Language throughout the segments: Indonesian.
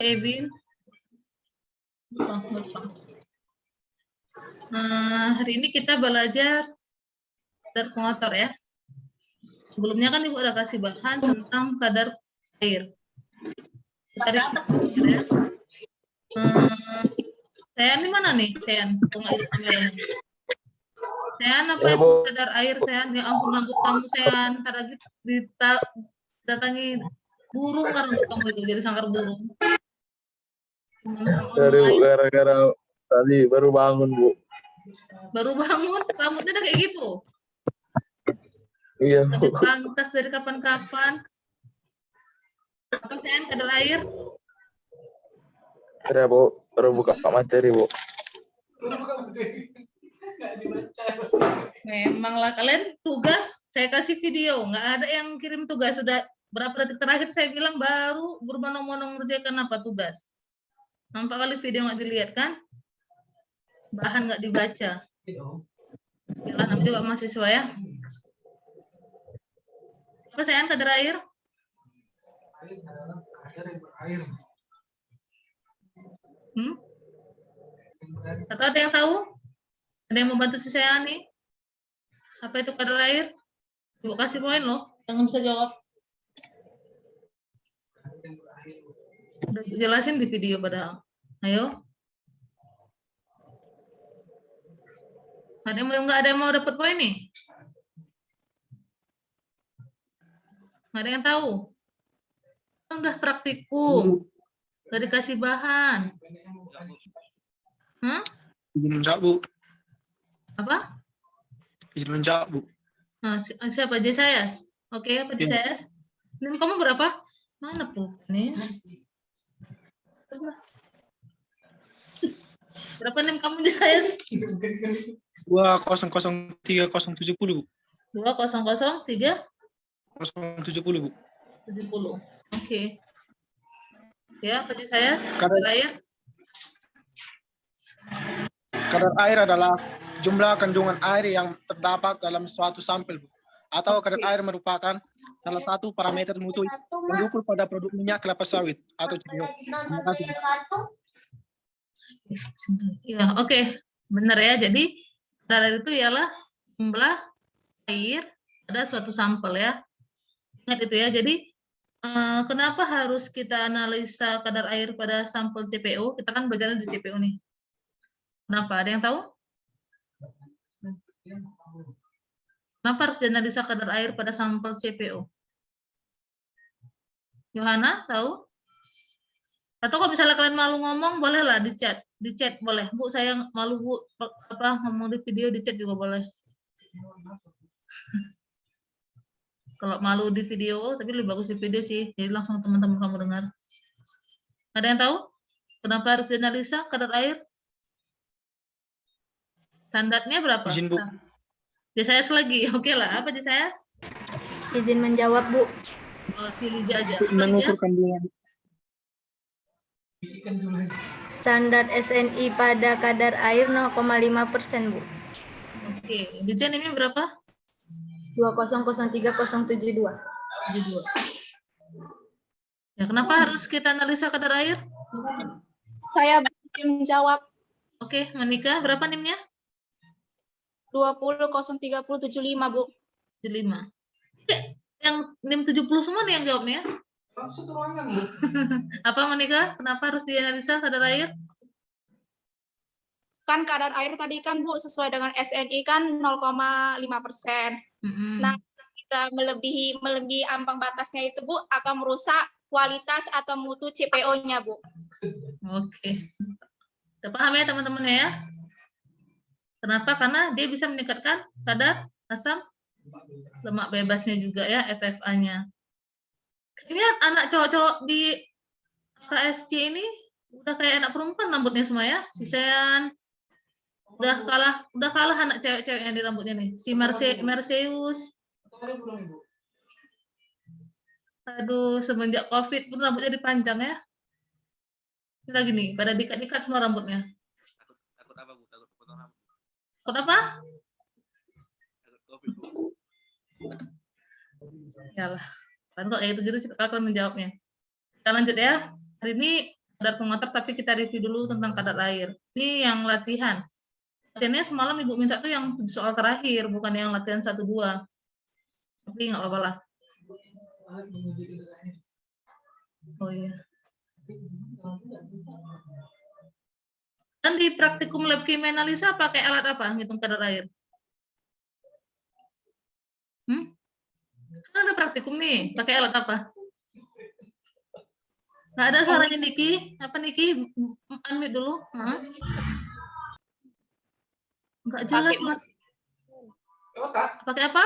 Kevin. Lupa. Hari ini kita belajar kadar pengotor ya. Sebelumnya kan Ibu udah kasih bahan tentang kadar air. Tarik ya. Sean di mana nih? Sean, kameranya. Sean, apa itu kadar air Sean? Ya ampun, rambut kamu Sean. Ntar lagi datangi burung kan rambut kamu itu, jadi sangkar burung. Dari Bu, gara-gara tadi baru bangun Bu. Baru bangun, rambutnya udah kayak gitu. Iya Bu. Pangkas dari kapan-kapan. Apa Sean, kadar air? Ada Bu, baru buka materi Bu. Memanglah kalian tugas, saya kasih video, nggak ada yang kirim tugas. Sudah berapa detik terakhir saya bilang baru berbondong-bondong ngerjakan apa tugas. Nampak kali video nggak dilihat kan? Bahan nggak dibaca. Yalah, namanya juga mahasiswa ya. Apa Sayang kadar air? Atau ada yang tahu? Ada yang membantu si Sayang nih? Apa itu kadar air? Ibu kasih poin loh, jangan bisa jawab. Udah jelasin di video padahal. Ayo. Nggak ada yang mau dapat poin nih? Nggak ada yang tahu? Udah praktikum. Udah dikasih bahan. Izin menjawab, Bu. Apa? Izin menjawab, Bu. Nah, siapa? Jesayas? Oke, apa Jesayas? NIM kamu berapa? Mana pulpennya? Berapa NIM kamu Jesayas? 2003070, Bu. 2003070, 070, Bu. 70. Oke. Ya, apa Jesayas? Kadar air adalah jumlah kandungan air yang terdapat dalam suatu sampel, Bu. Atau kadar air merupakan salah satu parameter mutu yang diukur pada produk minyak kelapa sawit atau CPO. Terima kasih. Ya, oke. Benar ya. Jadi kadar air itu ialah jumlah air pada suatu sampel ya. Ingat itu ya. Jadi kenapa harus kita analisa kadar air pada sampel CPO? Kita kan belajar di CPO nih. Kenapa? Ada yang tahu? Kenapa harus dianalisa kadar air pada sampel CPO? Yohana, tahu? Atau kalau misalnya kalian malu ngomong, bolehlah di chat boleh. Bu, saya malu Bu, apa ngomong di video, di chat juga boleh. Kalau malu di video, tapi lebih bagus di video sih. Jadi langsung teman-teman kamu dengar. Ada yang tahu? Kenapa harus dianalisa kadar air? Standarnya berapa? Izin, Bu. Jesayas lagi. Oke lah, apa Jesayas? Izin menjawab, Bu. Oh, si Liza aja. Mengukur kandungan. Standar SNI pada kadar air 0,5%, Bu. Oke, Liza ini berapa? 2003072. 72. Ya, kenapa harus kita analisa kadar air? Saya menjawab. Oke, Monika, berapa NIM-nya? 2003075, Bu. 75. Yang NIM 70 semua nih yang jawabnya. Apa Monika? Kenapa harus dianalisa kadar air? Kan kadar air tadi kan Bu sesuai dengan SNI kan 0,5%. Nah, kita melebihi ambang batasnya itu Bu akan merusak kualitas atau mutu CPO-nya Bu. Oke. Udah paham ya teman-teman ya? Kenapa? Karena dia bisa meningkatkan kadar asam lemak bebasnya juga ya, FFA-nya. Ini anak cowok-cowok di KSC ini udah kayak anak perempuan rambutnya semua ya. Si Sean udah kalah anak cewek-cewek yang di rambutnya nih. Si Merceus. Aduh, semenjak COVID pun rambutnya dipanjang ya. Ini lagi nih, pada diikat-ikat semua rambutnya. Takut apa, Bu? Takut potong rambut. Takut apa? Takut COVID, Bu. Yalah. Kan kok kayak gitu-gitu cepat kalian menjawabnya. Kita lanjut ya. Hari ini kadar pengantar, tapi kita review dulu tentang kadar air. Ini yang latihan. Latihannya semalam Ibu minta tuh yang soal terakhir, bukan yang latihan 1-2. Tapi nggak apa-apa lah. Oh iya. Dan di praktikum lab kimia analisa pakai alat apa ngitung kadar air? Kan ada praktikum nih, pakai alat apa? Nggak ada suaranya Niki. Apa Niki? Unmute dulu. Nggak jelas. Pakai apa?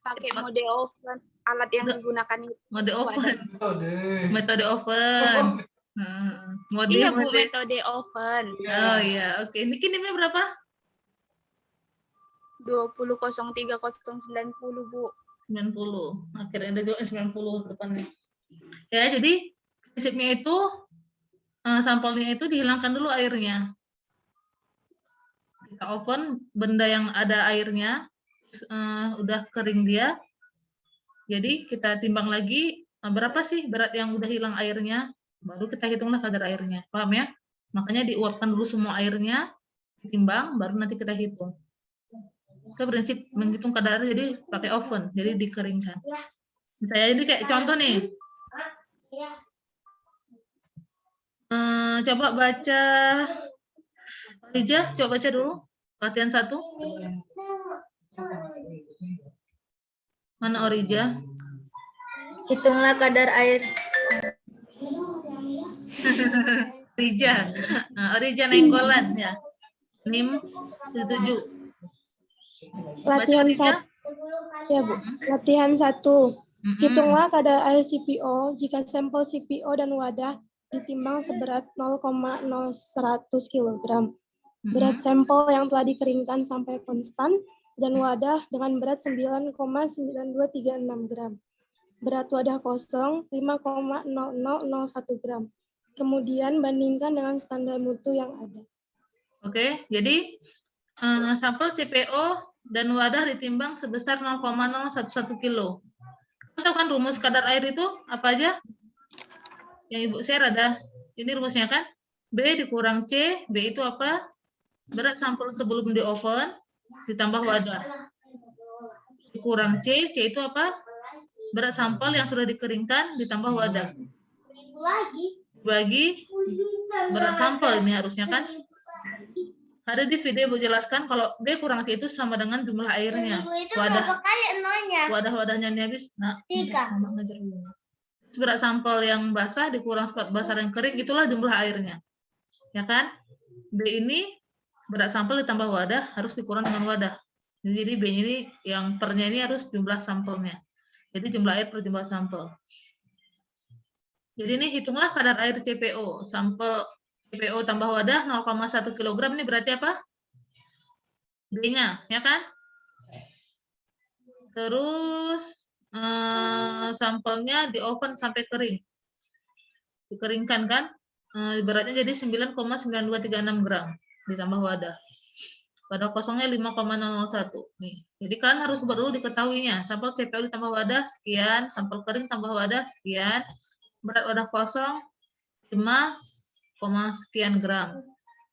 Pakai mode oven, alat yang digunakan itu. Mode oven. Metode oven. Mode Iya Bu, metode oven. Oh iya, oke. Niki NIM-nya berapa? 20.03.090 Bu. 90. Akhirnya ada juga 90 depannya. Ya, jadi prinsipnya itu sampelnya itu dihilangkan dulu airnya. Kita oven benda yang ada airnya, udah kering dia. Jadi kita timbang lagi berapa sih berat yang udah hilang airnya, baru kita hitunglah kadar airnya. Paham ya? Makanya diuapkan dulu semua airnya, ditimbang, baru nanti kita hitung. Itu prinsip menghitung kadar air, jadi pakai oven, jadi dikeringkan. Misalnya ini kayak contoh nih. Coba baca, Rija, coba baca dulu latihan 1. Mana Orija? Hitunglah kadar air. Orija. Orija Nenggolan ya. NIM 7. Latihan 1. Ya, Bu. Latihan 1. Hitunglah kadar air CPO jika sampel CPO dan wadah ditimbang seberat 0,0100 kg. Berat sampel yang telah dikeringkan sampai konstan dan wadah dengan berat 9,9236 gram. Berat wadah kosong 5,0001 gram. Kemudian bandingkan dengan standar mutu yang ada. Oke, jadi sampel CPO dan wadah ditimbang sebesar 0,011 kilo. Tahu kan rumus kadar air itu apa aja? Yang Ibu share ada. Ini rumusnya kan? B dikurang C, B itu apa? Berat sampel sebelum di oven ditambah wadah. Dikurang C, C itu apa? Berat sampel yang sudah dikeringkan ditambah wadah. Bagi berat sampel ini harusnya kan? Ada di video Ibu jelaskan kalau B kurang C itu sama dengan jumlah airnya. Wadah-wadahnya ini habis. Nah, 3. Berat sampel yang basah dikurang spot basah yang kering, itulah jumlah airnya. Ya kan? B ini berat sampel ditambah wadah harus dikurang dengan wadah. Jadi B ini yang pernya ini harus jumlah sampelnya. Jadi jumlah air per jumlah sampel. Jadi ini hitunglah kadar air CPO. Sampel CPO tambah wadah 0,1 kg ini berarti apa? B-nya, ya kan? Terus sampelnya di oven sampai kering. Dikeringkan kan? Beratnya jadi 9,9236 gram ditambah wadah. Wadah kosongnya 5,001. Nih. Jadi kalian harus dulu diketahuinya. Sampel CPO ditambah wadah sekian, sampel kering tambah wadah sekian, berat wadah kosong 5, sekian gram.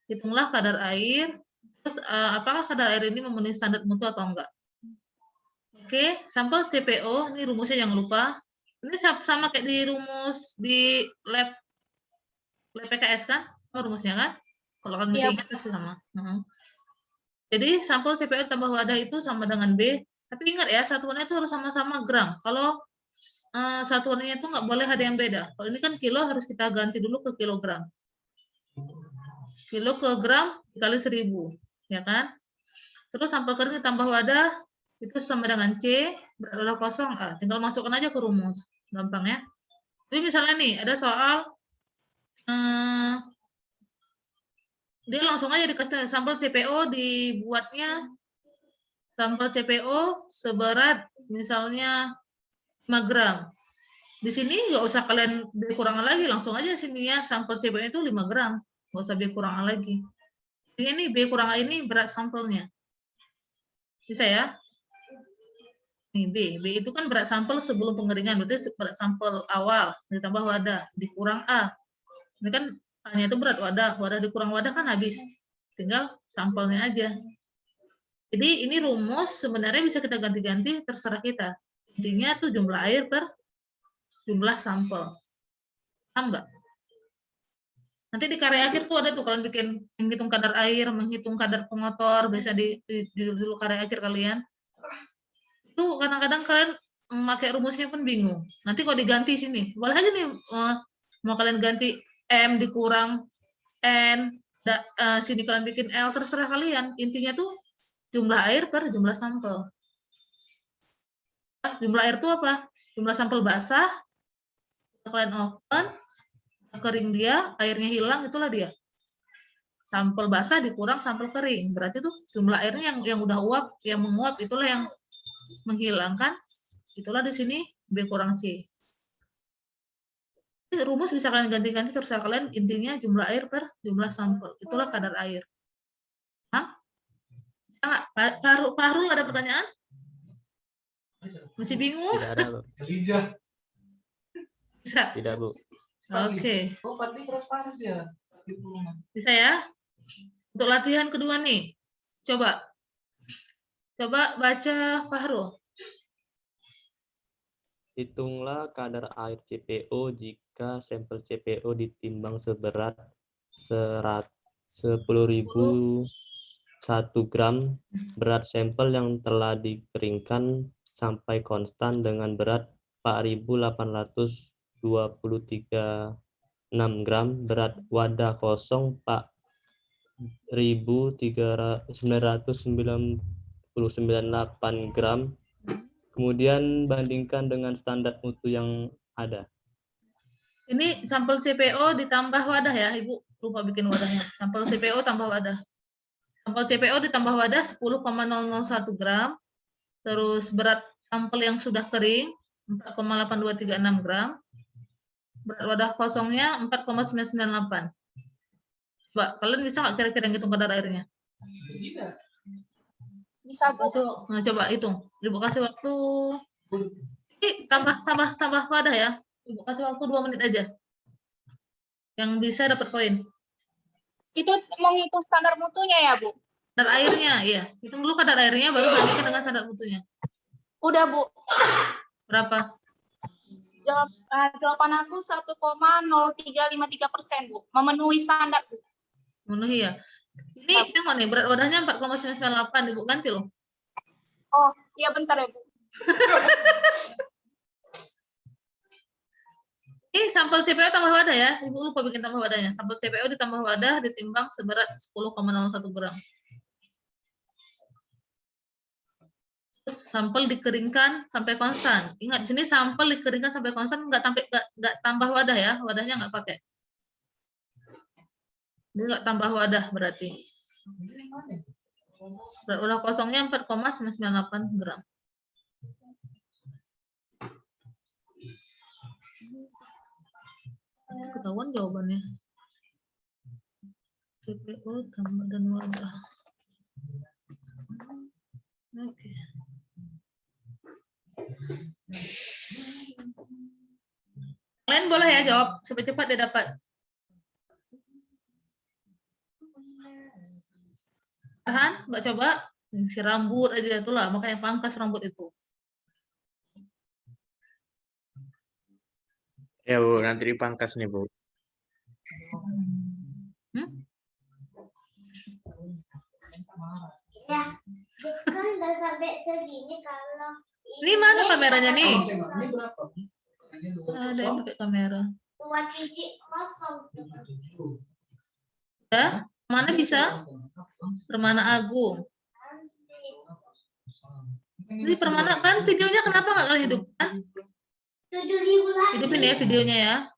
Hitunglah kadar air. Terus apakah kadar air ini memenuhi standar mutu atau enggak? Oke, sampel CPO, ini rumusnya jangan lupa. Ini sama kayak di rumus di lab PKS kan? Rumusnya kan? Kalau kalian masih ingat pasti sama. Jadi sampel CPO tambah wadah itu sama dengan B. Tapi ingat ya, satuannya itu harus sama-sama gram. Kalau satuannya itu nggak boleh ada yang beda. Kalau ini kan kilo harus kita ganti dulu ke kilogram. Kilo ke gram dikali 1000, ya kan? Terus sampel kering ditambah wadah itu sama dengan C, berat wadah kosong A. Tinggal masukkan aja ke rumus, gampang ya. Jadi misalnya nih ada soal dia langsung aja dikasih sampel CPO, dibuatnya sampel CPO seberat misalnya 5 gram. Di sini nggak usah kalian dikurangan lagi, langsung aja sini ya sampel CPO itu 5 gram, nggak usah B kurangan lagi. Ini B kurang A ini berat sampelnya. Bisa ya? Nih B itu kan berat sampel sebelum pengeringan, berarti berat sampel awal ditambah wadah dikurang A. Ini kan hanya itu berat wadah, wadah dikurang wadah kan habis. Tinggal sampelnya aja. Jadi ini rumus sebenarnya bisa kita ganti-ganti, terserah kita. Intinya tuh jumlah air per jumlah sampel. Paham nggak? Nanti di karya akhir tuh ada tuh kalian bikin menghitung kadar air, menghitung kadar pengotor, biasa di dulu karya akhir kalian. Itu kadang-kadang kalian memakai rumusnya pun bingung. Nanti kalau diganti sini, boleh aja nih mau kalian ganti M dikurang N, sini kalian bikin L, terserah kalian. Intinya tuh jumlah air per jumlah sampel. Jumlah air itu apa? Jumlah sampel basah, kalian open, kering dia, airnya hilang, itulah dia. Sampel basah dikurang sampel kering. Berarti tuh jumlah airnya yang udah uap, yang menguap, itulah yang menghilangkan. Itulah di sini B kurang C. Ini rumus bisa kalian ganti-ganti, terserah kalian. Intinya jumlah air per jumlah sampel. Itulah kadar air. Hah? Pak Harul ada pertanyaan? Masih bingung? Tidak ada, Bu. Bisa? Tidak, Bu. Oke. Bisa ya? Untuk latihan kedua nih. Coba baca Pak Harul. Hitunglah kadar air CPO jika sampel CPO ditimbang seberat 10.001 gram. Berat sampel yang telah dikeringkan sampai konstan dengan berat 4.823,6 gram. Berat wadah kosong 4.998 gram. Kemudian bandingkan dengan standar mutu yang ada. Ini sampel CPO ditambah wadah ya, Ibu. Lupa bikin wadahnya. Sampel CPO tambah wadah. Sampel CPO ditambah wadah 10,001 gram. Terus berat sampel yang sudah kering 4,8236 gram. Berat wadah kosongnya 4,998. Coba, kalian bisa nggak kira-kira ngitung kadar airnya? Bisa, Bu. Nah, coba hitung. Ibu kasih waktu. Ini tambah wadah ya. Ibu kasih waktu 2 menit aja. Yang bisa dapat poin. Itu menghitung standar mutunya ya, Bu? Kadar airnya, iya. Hitung dulu kadar airnya, baru bandingkan dengan standar mutunya. Udah, Bu. Berapa? Jawaban aku 1,0353%, Bu. Memenuhi standar, Bu. Memenuhi ya. Ini tengok nih, berat wadahnya 4,998, Ibu ganti loh. Oh, iya bentar ya, Bu. Ini sampel CPO tambah wadah ya. Ibu lupa bikin tambah wadahnya. Sampel CPO ditambah wadah ditimbang seberat 10,01 gram. Terus sampel dikeringkan sampai konstan. Ingat, di sini sampel dikeringkan sampai konstan, nggak tambah wadah ya. Wadahnya nggak pakai. Ini nggak tambah wadah berarti. Berat wadah kosongnya 4,998 gram. Ketahuan jawabannya. CPO tambah dan wadah. Oke. Kalian boleh ya jawab cepat-cepat dia dapat. Tahan, nggak coba si rambut aja itulah, makanya pangkas rambut itu. Ya, Bu, nanti dipangkas nih, Bu. Ya, kan udah sampai segini kalau Ini mana kameranya nih? Ada yang pakai kamera. buat cuci kosong. Ya, mana bisa? Permana Agung. Ini Permana kan videonya kenapa nggak kalian hidupkan? 7.000 lagi. Hidupin ya videonya ya.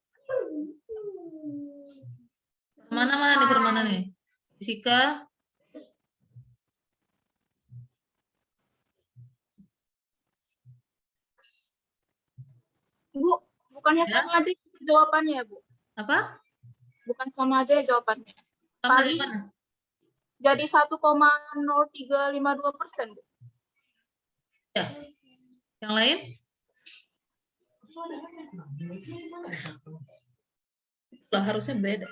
Mana nih Permana nih? Jessica. Bu, bukannya Ya. sama aja jawabannya ya, Bu? Apa? Bukan sama aja jawabannya. Sama Paling- gimana? Jadi 1,0352%, Bu. Ya. Yang lain? Lah, harusnya beda.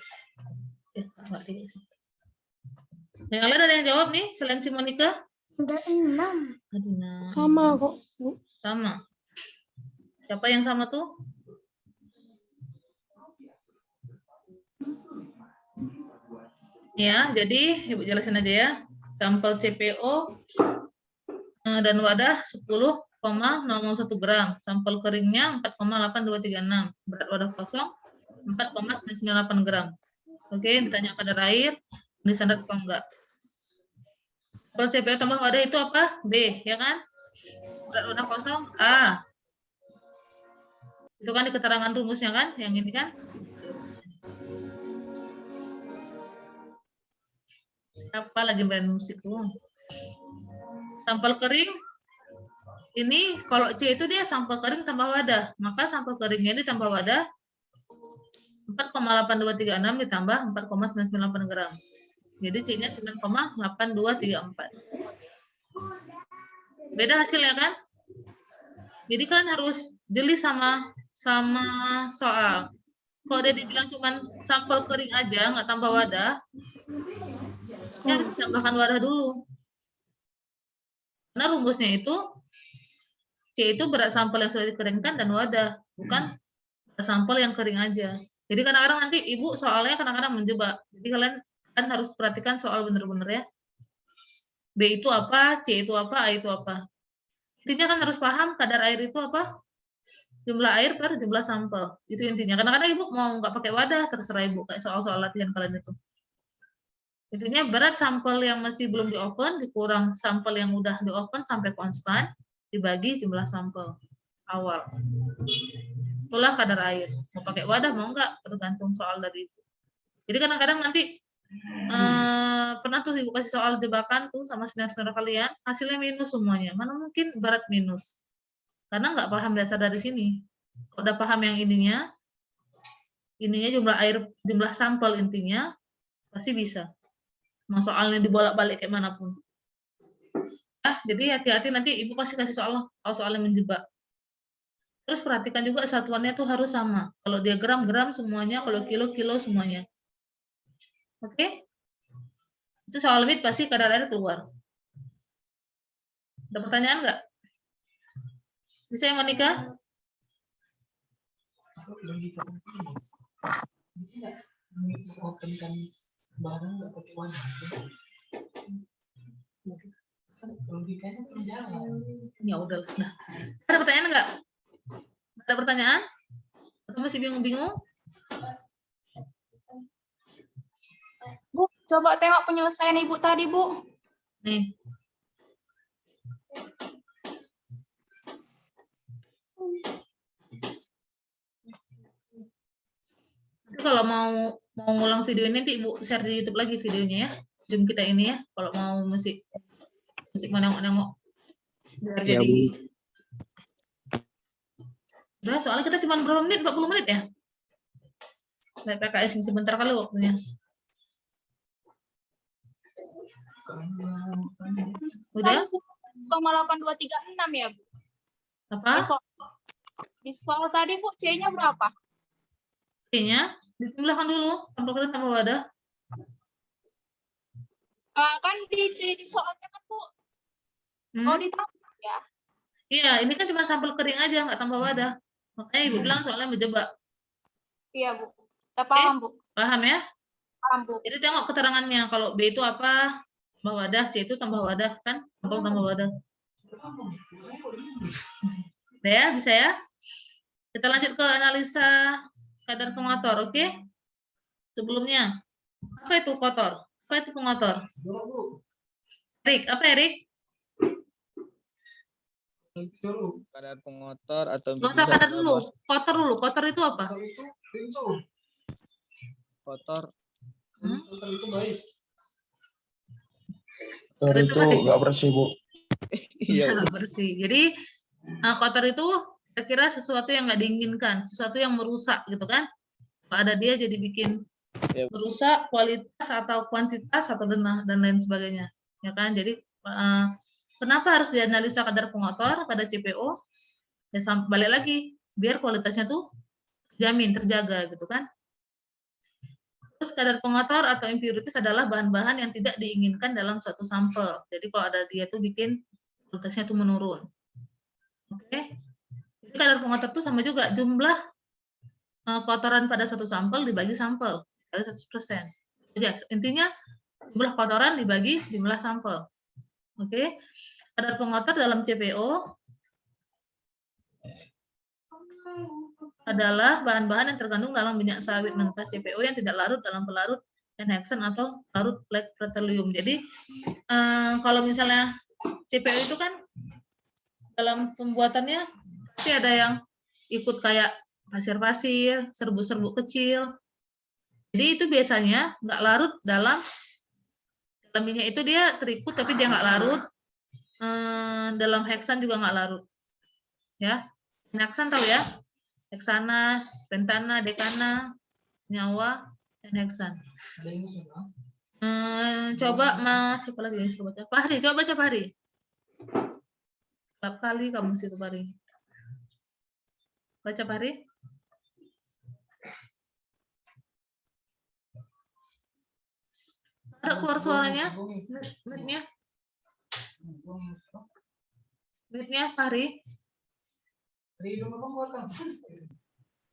Yang lain ada yang jawab nih selain si Monica? Ada 6. Sama kok, Bu. Sama. Siapa yang sama tuh? Ya, jadi Ibu jelasin aja ya. Sampel CPO dan wadah 10,001 gram. Sampel keringnya 4,8236. Berat wadah kosong 4,998 gram. Oke, ditanya kadar air, ini standar atau enggak. Sampel CPO tambah wadah itu apa? B, ya kan? Berat wadah kosong A. Itu kan di keterangan rumusnya kan? Yang ini kan? Apa lagi main musik tuh? Sampel kering ini kalau C itu dia sampel kering tambah wadah, maka sampel keringnya ditambah wadah 4,8236 ditambah 4,998 gram. Jadi C-nya 9,8234. Beda hasilnya kan? Jadi kalian harus jeli sama soal. Kalau dia dibilang cuma sampel kering aja, nggak tambah wadah, dia harus tambahkan wadah dulu. Karena rumusnya itu C itu berat sampel yang sudah dikeringkan dan wadah, bukan berat sampel yang kering aja. Jadi kadang-kadang nanti Ibu soalnya kadang-kadang menjebak. Jadi kalian kan harus perhatikan soal bener-bener ya. B itu apa, C itu apa, A itu apa. Intinya kan harus paham kadar air itu apa? Jumlah air per jumlah sampel. Itu intinya. Kadang-kadang Ibu mau nggak pakai wadah, terserah Ibu. Kayak soal-soal latihan kalian itu. Intinya berat sampel yang masih belum di-open, dikurang sampel yang udah di-open sampai konstan, dibagi jumlah sampel awal. Itulah kadar air. Mau pakai wadah, mau enggak, tergantung soal dari Ibu. Jadi kadang-kadang nanti pernah tuh Ibu kasih soal jebakan tuh sama senior-senior kalian, hasilnya minus semuanya. Mana mungkin berat minus? Karena nggak paham dasar dari sini. Kalau udah paham yang ininya jumlah air, jumlah sampel intinya, pasti bisa. Mau soalnya dibolak-balik kayak manapun. Jadi hati-hati nanti Ibu pasti kasih soal yang menjebak. Terus perhatikan juga satuannya tuh harus sama. Kalau dia gram semuanya, kalau kilo semuanya. Oke? Itu soal limit pasti kadar air keluar. Ada pertanyaan nggak? Bisa yang Monica? Ya udahlah. Nah. Ada pertanyaan nggak? Ada pertanyaan? Atau masih bingung-bingung? Bu, coba tengok penyelesaian Ibu tadi, Bu. Nih. Kalau mau ngulang video ini nanti Ibu share di YouTube lagi videonya ya. Zoom kita ini ya. Kalau mau musik mau nengok-nengok. Biar Ya, jadi. Bu. Udah, soalnya kita cuma berapa menit? 40 menit ya? Lihat PKS ini sebentar kali waktunya. Udah? 0,8236 ya, Bu. Apa? Di soal tadi, Bu, C-nya berapa? C-nya dijumlahkan dulu, sampel kering tambah wadah. Kan di soalnya kan, Bu. Oh, ditambah ya? Iya, ini kan cuma sampel kering aja, nggak tambah wadah. Makanya Ibu bilang soalnya menjebak. Iya, Bu. Kita paham, Bu. Paham ya? Paham, Bu. Jadi tengok keterangannya. Kalau B itu apa? Tambah wadah, C itu tambah wadah, kan? Sampel tambah wadah. Udah ya, bisa ya? Kita lanjut ke analisa kadar pengotor, oke? Sebelumnya, apa itu kotor? Apa itu pengotor? Erik, apa Erik? Kadar pengotor atau Nggak usah kadar dulu, kotor dulu. Kotor itu apa? kotor Kotor itu nggak bersih, Bu. iya Nggak bersih. Jadi kotor itu kira-kira sesuatu yang nggak diinginkan, sesuatu yang merusak gitu kan? Kalau ada dia jadi bikin merusak kualitas atau kuantitas atau dan lain sebagainya, ya kan? Jadi kenapa harus dianalisa kadar pengotor pada CPO? Ya balik lagi, biar kualitasnya tuh terjamin, terjaga gitu kan? Terus kadar pengotor atau impurities adalah bahan-bahan yang tidak diinginkan dalam suatu sampel. Jadi kalau ada dia tuh bikin kualitasnya tuh menurun. Oke. Jadi kadar pengotor itu sama juga jumlah kotoran pada satu sampel dibagi sampel kali 100%. Jadi intinya jumlah kotoran dibagi jumlah sampel. Oke. Kadar pengotor dalam CPO adalah bahan-bahan yang terkandung dalam minyak sawit mentah CPO yang tidak larut dalam pelarut N-hexan atau larut black petroleum. Jadi kalau misalnya CPO itu kan dalam pembuatannya pasti ada yang ikut kayak pasir-pasir, serbuk-serbuk kecil. Jadi itu biasanya nggak larut dalam minyak itu, dia terikut tapi dia nggak larut. Dalam heksan juga nggak larut. Ya, heksan tahu ya? Heksana, pentana, dekana, nyawa, dan heksan. Coba Mas, siapa lagi yang coba? Fahri, coba baca Fahri. Berapa kali kamu situ Fahri? Baca Fahri. Ada keluar suaranya? Mitnya Fahri.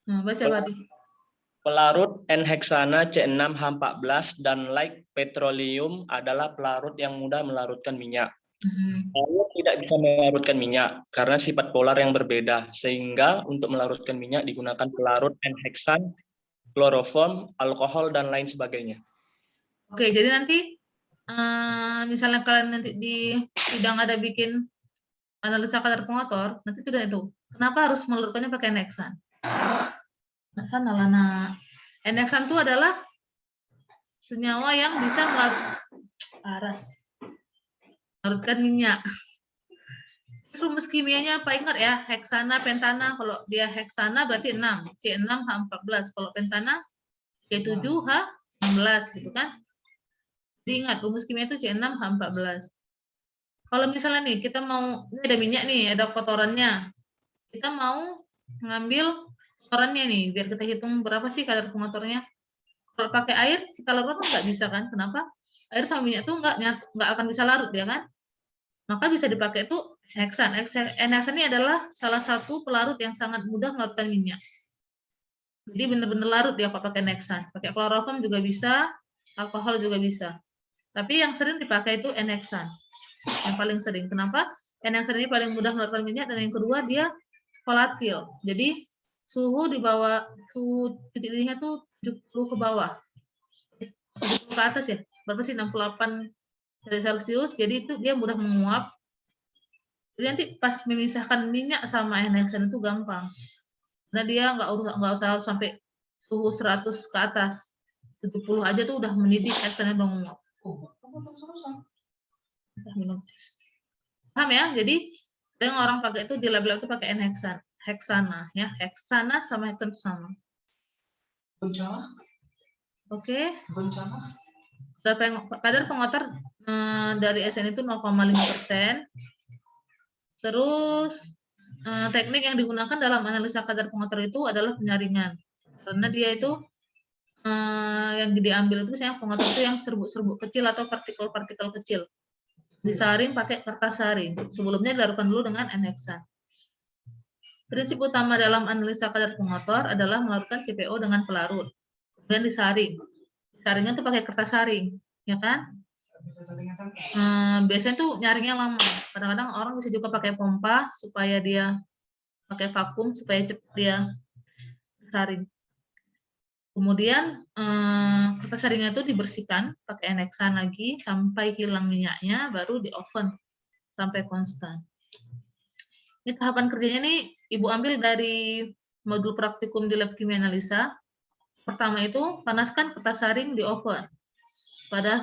Nah, baca Fahri. Pelarut N-heksana C6H14 dan light petroleum adalah pelarut yang mudah melarutkan minyak. Lalu tidak bisa melarutkan minyak karena sifat polar yang berbeda, sehingga untuk melarutkan minyak digunakan pelarut N-heksan, kloroform, alkohol, dan lain sebagainya. Oke, jadi nanti misalnya kalian nanti di sidang ada bikin analisa kadar pengotor, nanti tidak itu. Kenapa harus melarutkannya pakai N-heksan? Kan alana N-heksan itu adalah senyawa yang bisa melarutkan minyak. Terus rumus kimianya apa? Ingat ya, heksana, pentana. Kalau dia heksana berarti 6, C6H14. Kalau pentana C7H16 gitu kan. Jadi ingat rumus kimia itu C6H14. Kalau misalnya nih kita mau, ini ada minyak nih, ada kotorannya. Kita mau ngambil kotorannya nih, biar kita hitung berapa sih kadar pengotornya. Kalau pakai air, kita larut nggak bisa kan? Kenapa? Air sama minyak tuh nggak akan bisa larut ya kan? Maka bisa dipakai itu heksan. N-heksan ini adalah salah satu pelarut yang sangat mudah melarutkan minyak. Jadi benar-benar larut ya kalau pakai N-heksan. Pakai kloroform juga bisa, alkohol juga bisa. Tapi yang sering dipakai itu N-heksan. Yang paling sering. Kenapa? N-heksan ini paling mudah melarutkan minyak, dan yang kedua dia volatil. Jadi suhu di bawah, suhu titik didihnya tuh 70 ke bawah. 70 ke atas ya. Berapa sih? 68 derajat Celcius. Jadi itu dia mudah menguap. Jadi nanti pas memisahkan minyak sama N-heksan itu gampang. Karena dia nggak usah sampai suhu 100 ke atas. 70 aja tuh udah mendidih, heksannya udah menguap. Paham ya? Jadi yang orang pakai itu di lab-lab itu pakai N-heksan, heksana ya, heksana sama heksan itu sama. Oke. Kadar pengotor dari SN itu 0,5%. Terus teknik yang digunakan dalam analisa kadar pengotor itu adalah penyaringan, karena dia itu yang diambil itu misalnya pengotor itu yang serbuk-serbuk kecil atau partikel-partikel kecil. Disaring pakai kertas saring. Sebelumnya dilarutkan dulu dengan N-heksan. Prinsip utama dalam analisa kadar pengotor adalah melarutkan CPO dengan pelarut. Kemudian disaring. Saringnya tuh pakai kertas saring, ya kan? Biasanya tuh nyaringnya lama. Kadang-kadang orang bisa juga pakai pompa supaya dia pakai vakum supaya cepat dia saring. Kemudian kertas saringnya itu dibersihkan pakai N-heksan lagi sampai hilang minyaknya, baru di oven sampai konstan. Ini tahapan kerjanya nih Ibu ambil dari modul praktikum di lab kimia analisa. Pertama itu panaskan kertas saring di oven pada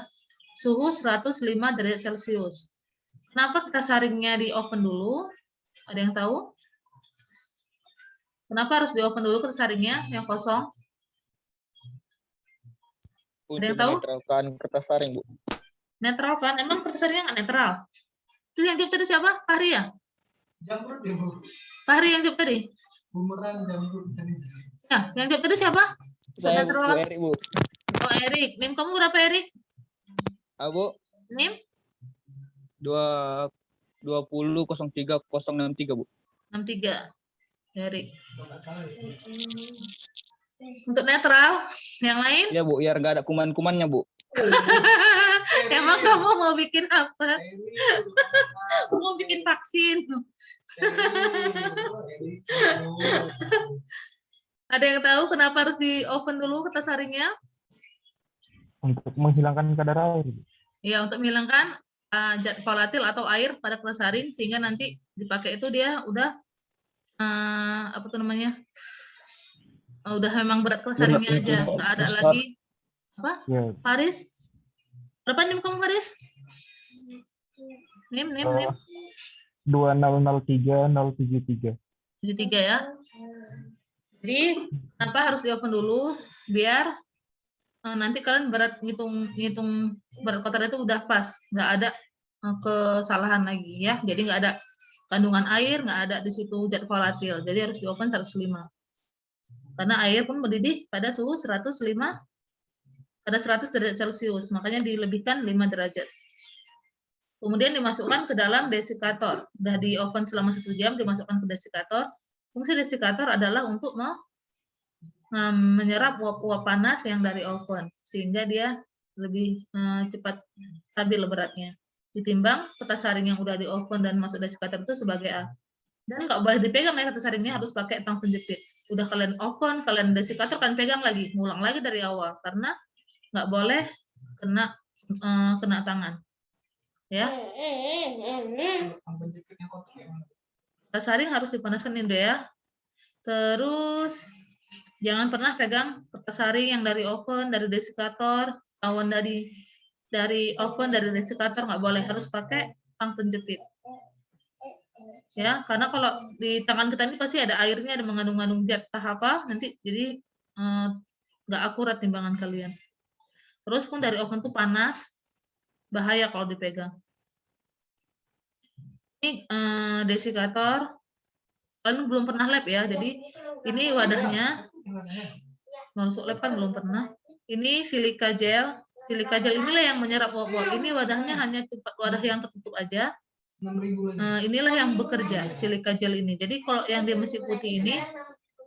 suhu 105 derajat Celcius. Kenapa kertas saringnya di oven dulu? Ada yang tahu? Kenapa harus di oven dulu kertas saringnya yang kosong? Ada yang tahu? Menetralkan kertas saring, Bu. Netral kan? Emang kertas saringnya nggak netral? Itu yang jawab tadi siapa? Fahri ya? Jamrut ya, Bu. Fahri yang jawab tadi? Bumerang jamrut tadi. Ya, yang jawab tadi siapa? Saya netral. Bu Eri, Bu. Oh, Erik. NIM kamu berapa, Erik? Bu, NIM? 20.03.063, Bu. 63. Erik. Untuk netral, yang lain? Ya, Bu, biar nggak ada kuman-kumannya, Bu. Emang kamu mau bikin apa? Mau bikin vaksin? Ada yang tahu kenapa harus di oven dulu kertas saringnya? Untuk menghilangkan kadar air. Ya, untuk menghilangkan zat volatil atau air pada kertas saring, sehingga nanti dipakai itu dia udah apa tuh namanya? Udah memang berat kertas saringnya aja, nggak ada lagi apa? Ya. Faris? Berapa NIM kamu, Faris? NIM. 2003073. 73 ya. Jadi kenapa harus di oven dulu? Biar nanti kalian ngitung berat kotor itu udah pas, nggak ada kesalahan lagi ya. Jadi nggak ada kandungan air, nggak ada di situ zat volatil. Jadi harus di oven 105. Karena air pun mendidih pada suhu 105 pada 100 derajat Celcius, makanya dilebihkan 5 derajat. Kemudian dimasukkan ke dalam desikator. Udah di oven selama 1 jam, dimasukkan ke desikator. Fungsi desikator adalah untuk menyerap uap-uap panas yang dari oven, sehingga dia lebih cepat stabil beratnya. Ditimbang kertas saring yang udah di oven dan masuk desikator itu sebagai A. Dan nggak boleh dipegang ya kertas saringnya, harus pakai tang penjepit. Udah kalian oven, kalian desikator, kalian pegang lagi, ngulang lagi dari awal, karena nggak boleh kena tangan. Ya. Kertas saring harus dipanaskan ini ya. Terus jangan pernah pegang kertas saring yang dari oven, dari desikator, awan dari oven, dari desikator, nggak boleh, harus pakai tang penjepit. Ya, karena kalau di tangan kita ini pasti ada airnya, ada mengandung zat apa, nanti jadi nggak akurat timbangan kalian. Terus pun dari oven tuh panas, bahaya kalau dipegang. Ini desikator, kalian belum pernah lab ya, jadi ini wadahnya, masuk lab kan belum pernah. Ini silika gel inilah yang menyerap uap-uap. Ini wadahnya hanya wadah yang tertutup aja. Inilah yang bekerja, silika gel ini. Jadi kalau yang dia masih putih ini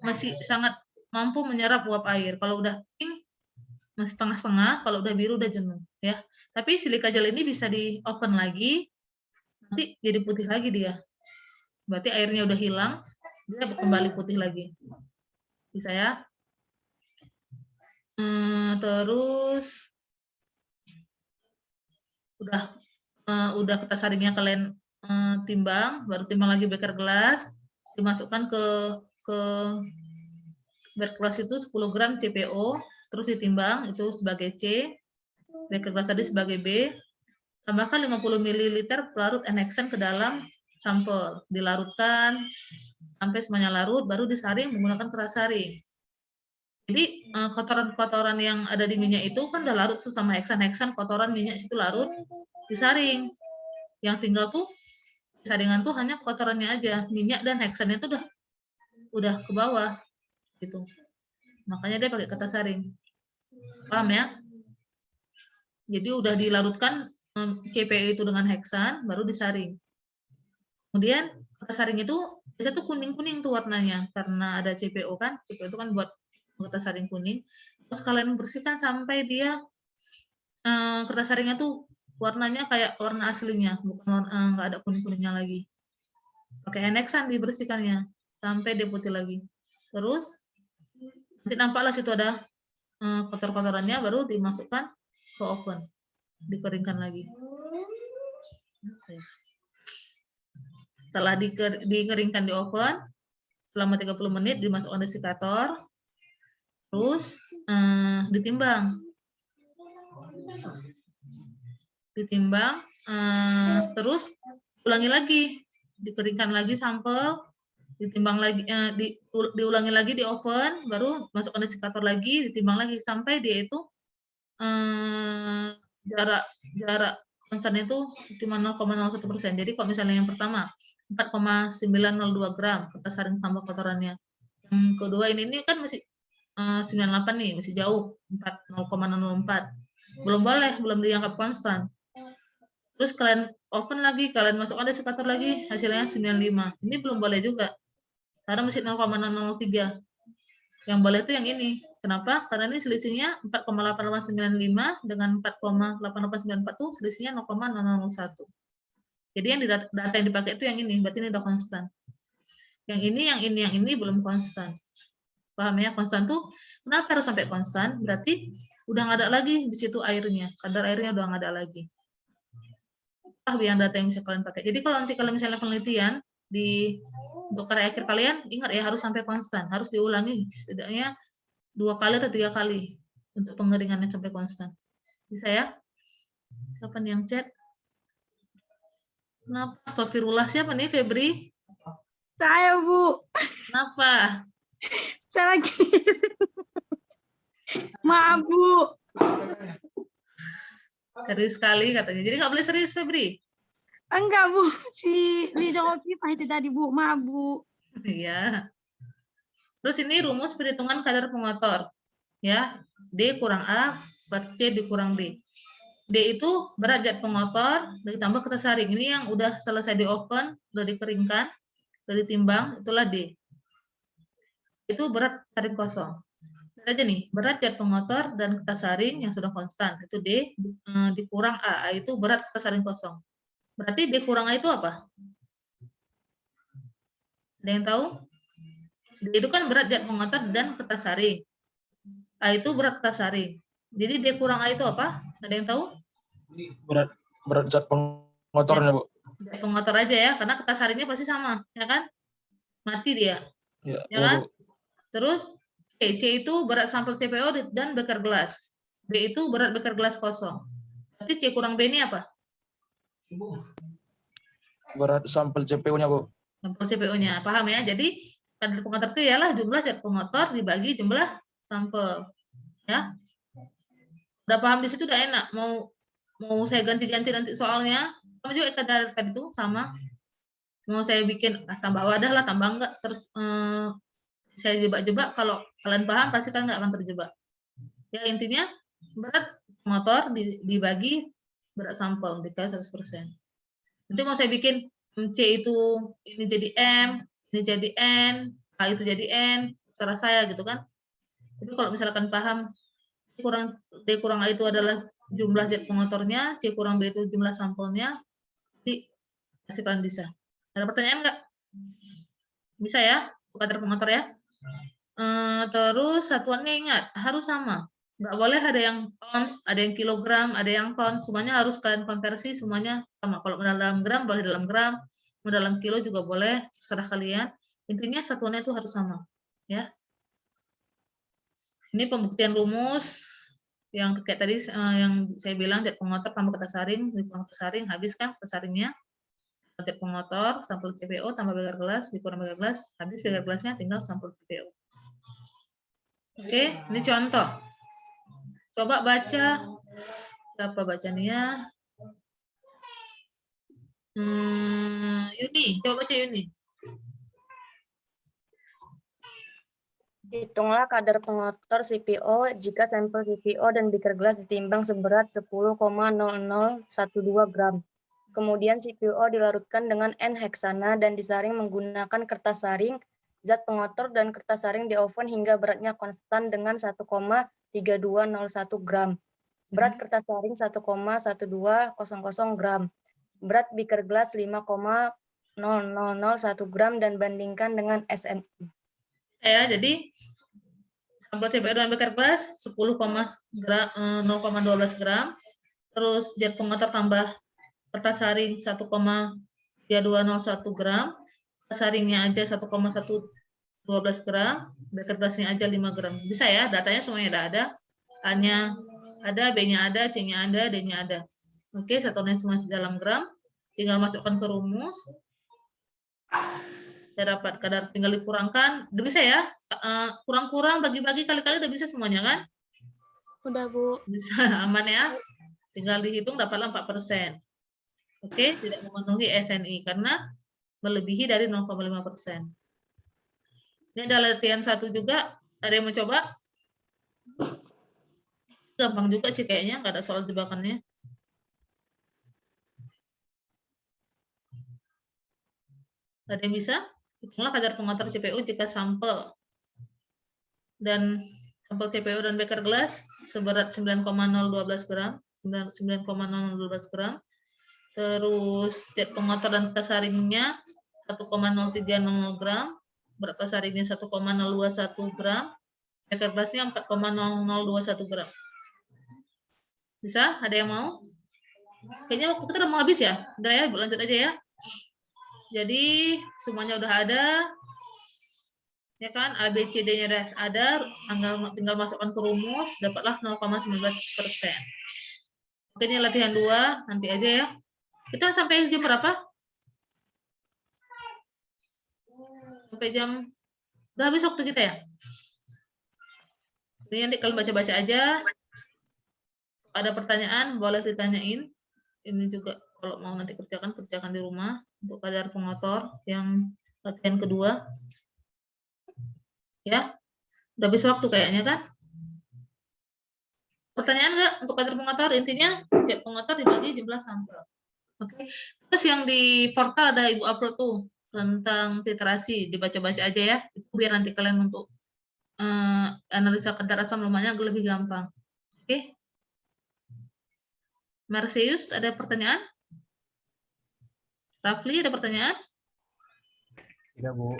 masih sangat mampu menyerap uap air. Kalau udah pink, masih setengah-setengah, kalau udah biru udah jenuh ya. Tapi silika gel ini bisa di oven lagi, nanti jadi putih lagi dia. Berarti airnya udah hilang, dia kembali putih lagi. Bisa ya. Terus udah kertas saringnya kalian timbang, baru timbang lagi beker gelas, dimasukkan ke beker gelas itu 10 gram CPO, terus ditimbang itu sebagai C, beker gelas tadi sebagai B, tambahkan 50 ml pelarut NHexan ke dalam sampel, dilarutkan sampai semuanya larut, baru disaring menggunakan keras saring. Jadi kotoran-kotoran yang ada di minyak itu kan udah larut sama heksan, kotoran minyak itu larut, disaring. Yang tinggal tuh saringan tuh hanya kotorannya aja, minyak dan heksannya itu udah ke bawah gitu. Makanya dia pakai kertas saring. Paham ya? Jadi udah dilarutkan CPO itu dengan heksan, baru disaring. Kemudian kertas saring itu biasanya tuh kuning-kuning tuh warnanya karena ada CPO kan, CPO itu kan buat kertas saring kuning. Terus kalian bersihkan sampai dia kertas saringnya tuh warnanya kayak warna aslinya, bukan nggak ada kuning-kuningnya lagi. Pakai NHexan dibersihkannya sampai dia putih lagi. Terus nanti nampaklah situ ada kotor-kotorannya, baru dimasukkan ke oven, dikeringkan lagi. Setelah dikeringkan di oven selama 30 menit, dimasukkan desikator, terus ditimbang, terus ulangi lagi, dikeringkan lagi sampel, ditimbang lagi, diulangi lagi di oven, baru masukkan desikator lagi, ditimbang lagi sampai dia itu jarak konstannya itu cuma 0,01%. Jadi kalau misalnya yang pertama 4,902 gram kertas saring tambah kotorannya, yang kedua ini kan masih 98 nih, masih jauh, 0,004. Belum boleh, belum dianggap konstan. Terus kalian open lagi, kalian masukkan desikator lagi, hasilnya 95. Ini belum boleh juga, karena masih 0,003. Yang boleh itu yang ini. Kenapa? Karena ini selisihnya 4,8895 dengan 4,8894 tuh selisihnya 0,001. Jadi yang data yang dipakai itu yang ini, berarti ini udah konstan. Yang ini belum konstan. Paham ya? Konstan tuh, kenapa harus sampai konstan? Berarti udah nggak ada lagi di situ airnya. Kadar airnya udah nggak ada lagi. Yang data yang bisa kalian pakai. Jadi kalau nanti kalian misalnya penelitian, untuk karya akhir kalian, ingat ya harus sampai konstan. Harus diulangi setidaknya 2 kali atau 3 kali untuk pengeringannya sampai konstan. Bisa ya? Kapan yang chat? Kenapa? Astagfirullah, siapa nih Febri? Saya, Bu. Kenapa? Saya lagi. Maaf, Bu. Serius sekali katanya. Jadi nggak boleh serius, Febri? Enggak, Bu. Si Lidah Opifah itu tadi, Bu. Maaf, Bu. Iya. Terus ini rumus perhitungan kadar pengotor. Ya, D kurang A per C dikurang B. D itu berat zat pengotor ditambah kertas saring. Ini yang udah selesai di oven, udah dikeringkan, udah ditimbang, itulah D. Itu berat saring kosong. Lihat aja nih, berat zat pengotor dan kertas saring yang sudah konstan. Itu D dikurang A. A itu berat kertas saring kosong. Berarti D kurang A itu apa? Ada yang tahu? D itu kan berat zat pengotor dan kertas saring. A itu berat kertas saring. Jadi D kurang A itu apa? Ada yang tahu? Berat zat pengotornya, Bu. Zat pengotor aja ya, karena kertas saringnya pasti sama, ya kan? Mati dia. Ya, Ya kan? Bu. Terus C itu berat sampel CPO dan beker gelas. B itu berat beker gelas kosong. Berarti C kurang B ini apa? Berat sampel CPO-nya, Bu. Sampel CPO-nya, paham ya? Jadi kadar pengotor itu ialah jumlah zat pengotor dibagi jumlah sampel. Ya. Udah paham di situ udah enak. Mau saya ganti-ganti nanti soalnya. Sama juga kadar tadi itu sama. Mau saya bikin tambah wadah lah, tambah enggak. Terus saya jebak-jebak, kalau kalian paham pasti kalian nggak akan terjebak. Ya intinya berat motor dibagi berat sampel dikali 100%. Nanti mau saya bikin C itu ini jadi M, ini jadi N, A itu jadi N, terserah saya gitu kan. Tapi kalau misalkan paham D kurang A itu adalah jumlah zat pengotornya, C kurang B itu jumlah sampelnya, jadi pasti kalian bisa. Ada pertanyaan nggak? Bisa ya, kadar pengotor ya. Terus satuannya ingat harus sama, nggak boleh ada yang tons, ada yang kilogram, ada yang ton, semuanya harus kalian konversi, semuanya sama. Kalau dalam gram boleh dalam gram, mau dalam kilo juga boleh, terserah kalian. Intinya satuannya itu harus sama, ya. Ini pembuktian rumus yang kayak tadi yang saya bilang zat pengotor tambah kertas saring, dikurang kertas saring, habis kan kertas saringnya. Zat pengotor sampel CPO tambah beker gelas dikurang beker gelas, habis beker gelasnya tinggal sampel CPO. Oke, ini contoh. Coba baca berapa bacanya? Yuni, coba baca Yuni. Hitunglah kadar pengotor CPO jika sampel CPO dan beker gelas ditimbang seberat 10,0012 gram. Kemudian CPO dilarutkan dengan N-heksana dan disaring menggunakan kertas saring, zat pengotor dan kertas saring di oven hingga beratnya konstan dengan 1,3201 gram. Berat kertas saring 1,1200 gram. Berat beker gelas 5,0001 gram dan bandingkan dengan SNI. Ya, jadi sampel CPO dan beker gelas 0,12 gram, terus zat pengotor tambah kertas saring 1,3201 gram, kertas saringnya aja 1,112 gram, beker gelasnya aja 5 gram. Bisa ya, datanya semuanya ada. A-nya ada, B-nya ada, C-nya ada, D-nya ada. Oke, satuannya semua dalam gram, tinggal masukkan ke rumus. Saya dapat kadar tinggal dikurangkan, udah bisa ya, kurang-kurang bagi-bagi kali-kali udah bisa semuanya kan? Udah, Bu. Bisa, aman ya, tinggal dihitung dapatlah 4%. Oke, tidak memenuhi SNI karena melebihi dari 0,5%. Ini ada latihan 1 juga, ada yang mencoba? Gampang juga sih kayaknya, nggak ada soal jebakannya. Ada yang bisa? Hitunglah kadar pengotor CPU jika sampel CPU dan beker gelas seberat 9,012 gram, 9,0012 gram. Terus zat pengotor dan kesaringnya 1,030 gram, berat kesaringnya 1,021 gram, beker gelasnya 4,0021 gram. Bisa? Ada yang mau? Kayaknya waktu kita udah mau habis ya? Udah ya, Ibu lanjut aja ya. Jadi semuanya udah ada. Ya kan, A, B, C, D-nya udah ada, tinggal masukkan ke rumus, dapatlah 0,19%. Oke, ini latihan 2, nanti aja ya. Kita sampai jam berapa? Sampai jam, udah habis waktu kita ya? Ini nanti kalian baca-baca aja. Ada pertanyaan, boleh ditanyain. Ini juga kalau mau nanti kerjakan di rumah untuk kadar pengotor yang latihan kedua. Ya, udah habis waktu kayaknya kan? Pertanyaan nggak untuk kadar pengotor? Intinya zat pengotor dibagi jumlah sampel. Oke. Terus yang di portal ada Ibu upload tuh tentang titrasi, dibaca-baca aja ya. Itu biar nanti kalian untuk analisa kadar asam lemaknya lebih gampang. Oke. Marsius, ada pertanyaan? Rafli, ada pertanyaan? Tidak, Bu.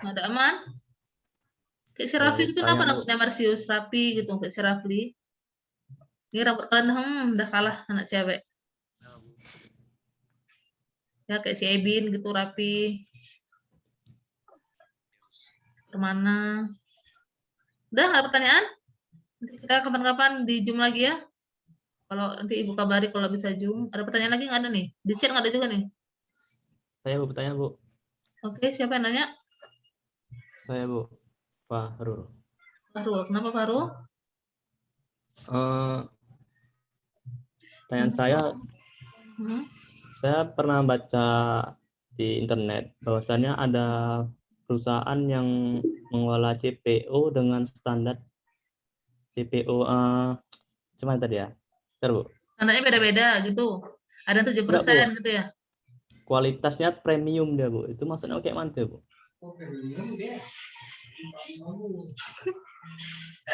Ada aman? Kayak si Rafli itu kenapa rambutnya Marsius? Rapi gitu, kayak si Rafli. Ini rambut kalian, udah kalah anak cewek. Ya, kayak si Ebin gitu, rapi. Kemana? Udah, nggak pertanyaan? Nanti kita kapan-kapan di Zoom lagi ya. Kalau nanti Ibu kabari kalau bisa Zoom. Ada pertanyaan lagi nggak ada nih? Di chat nggak ada juga nih? Saya, Bu, bertanya, Bu. Oke, siapa yang nanya? Saya, Bu. Fahrul. Fahrul, kenapa Fahrul? Pertanyaan saya pernah baca di internet bahwasannya ada perusahaan yang mengelola CPO dengan standar CPO cuman tadi ya, Bu. Standarnya beda-beda gitu. Ada 7% gitu ya? Kualitasnya premium dia, Bu. Itu maksudnya kayak mana, Bu?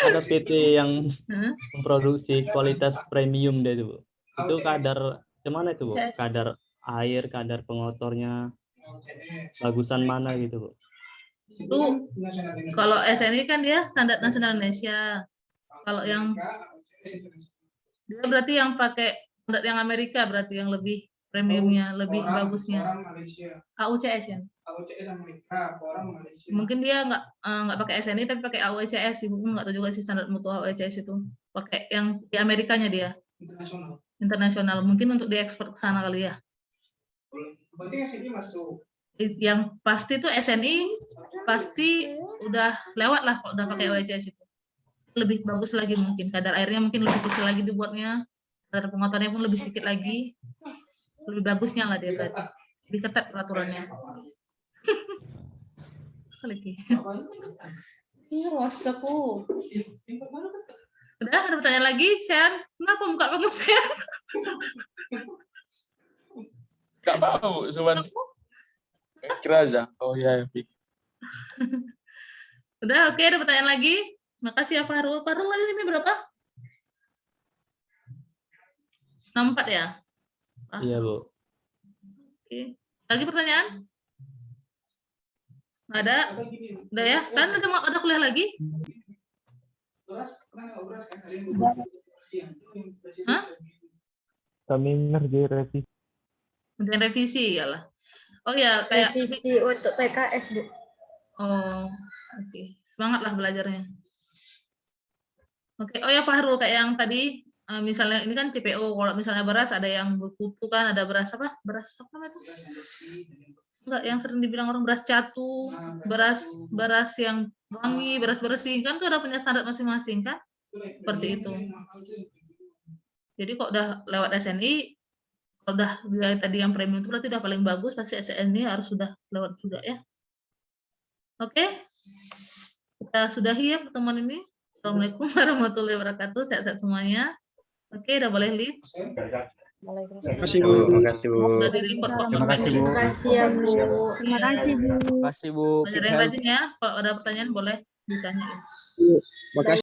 Ada PT yang memproduksi kualitas premium dia itu, Bu. Itu kadar gimana itu, Bu? Kadar air, kadar pengotornya, bagusan mana gitu, Bu? Itu kalau SNI kan dia standar nasional Indonesia. Kalau yang dia berarti yang pakai standar yang Amerika, berarti yang lebih premiumnya, lebih bagusnya. AUCS ya? AUCS Amerika, orang Malaysia. Mungkin dia nggak pakai SNI tapi pakai AUCS. Ibu nggak tahu juga sih standar mutu AUCS itu. Pakai yang di Amerikanya dia. Internasional. Mungkin untuk diekspor ke sana kali ya. Berarti SNI masuk. Yang pasti tuh SNI pasti udah lewat lah kalau udah pakai AUCS itu. Lebih bagus lagi mungkin. Kadar airnya mungkin lebih kecil lagi dibuatnya. Kadar pengotornya pun lebih sedikit lagi. Lebih bagusnya lah dia tadi. Lebih ketat peraturannya. Lagi. Ini wasapu. Udah ada pertanyaan lagi, Sen? Kenapa muka kamu Sen? Gak tahu, cuman kira aja. Oh iya. Udah, oke, ada pertanyaan lagi. Makasih ya Fahrul. Fahrul lagi ini berapa? 64 ya? Iya, Bu. Oke. Lagi pertanyaan? Nggak ada? Udah ya? Kan ada kuliah lagi? Hah? Kami ngerjain revisi. Ngerjain revisi, iyalah. Oh ya, kayak revisi untuk PKS, Bu. Oh, oke. Semangat lah belajarnya. Oke, oh ya Fahrul, kayak yang tadi, misalnya ini kan CPO, kalau misalnya beras ada yang berkutu kan, ada beras apa? Beras apa namanya? Enggak, yang sering dibilang orang beras catu, beras yang wangi, beras bersih, kan tuh ada punya standar masing-masing kan? Seperti itu. Jadi kok udah lewat SNI, kalau udah tadi yang premium itu berarti udah paling bagus, pasti SNI harus sudah lewat juga ya. Oke? Kita sudahi ya pertemuan ini. Assalamualaikum warahmatullahi wabarakatuh. Sehat-sehat semuanya. Oke, udah boleh leave. Terima kasih, Bu. Terima kasih, Bu. Udah di record kok. Terima kasih, Bu. Terima kasih ya, Bu. Terima kasih, Bu. Terima kasih Bu. Belajar yang rajin ya. Kalau ada pertanyaan boleh ditanya. Terima kasih.